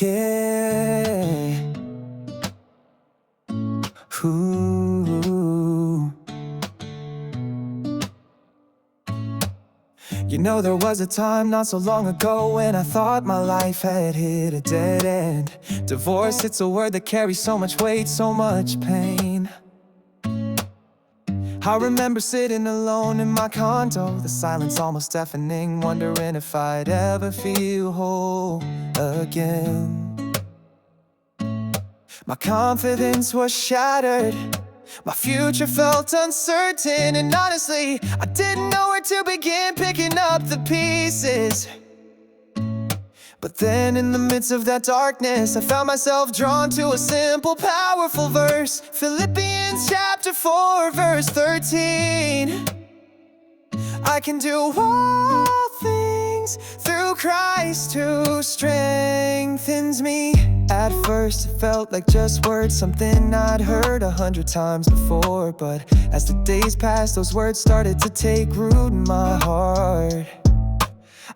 Yeah. Ooh. You know, there was a time not so long ago when I thought my life had hit a dead end. Divorce, it's a word that carries so much weight, so much pain. I remember sitting alone in my condo, the silence almost deafening, wondering if I'd ever feel whole again. My confidence was shattered, my future felt uncertain, and honestly, I didn't know where to begin picking up the pieces. But then in the midst of that darkness, I found myself drawn to a simple, powerful verse. Philippians chapter 4, verse 13. I can do all things through Christ who strengthens me. At first it felt like just words, something I'd heard 100 times before. But as the days passed, those words started to take root in my heart.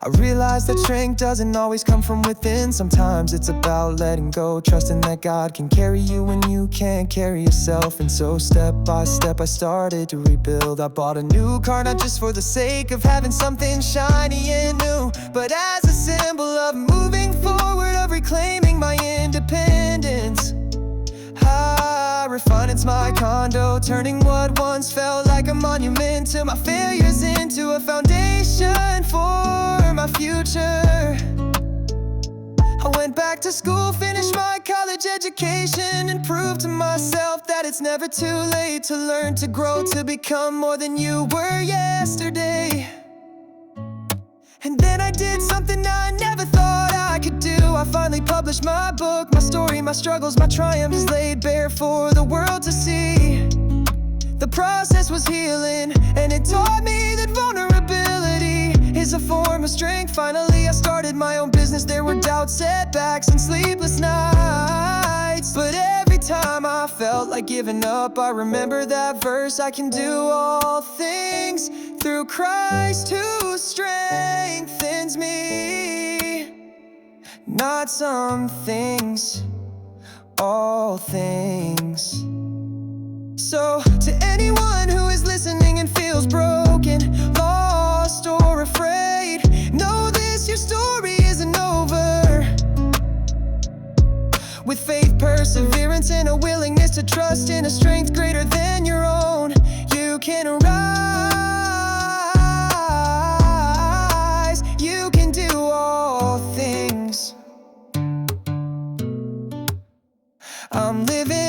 I realized that strength doesn't always come from within. Sometimes it's about letting go, trusting that God can carry you when you can't carry yourself. And so step by step I started to rebuild. I bought a new car, not just for the sake of having something shiny and new, but as a symbol of moving forward, of reclaiming my independence. I refinanced my condo, turning what once felt like a monument to my failures into a foundation for my future. I went back to school, finished my college education, and proved to myself that it's never too late to learn, to grow, to become more than you were yesterday. And then I did something I never thought I could do. I finally published my book, my story, my struggles, my triumphs laid bare for the world to see. The process was healing, and it taught me that vulnerability is a form of strength. Finally, I started my own business. There were doubts, setbacks, and sleepless nights, but every time I felt like giving up, I remember that verse. I can do all things through Christ who strengthens me. Not some things, all things. So to anyone who is listening and feels broken, lost, or afraid, know this, your story isn't over. With faith, perseverance, and a willingness to trust in a strength greater than your own, you can rise. You can do all things. I'm living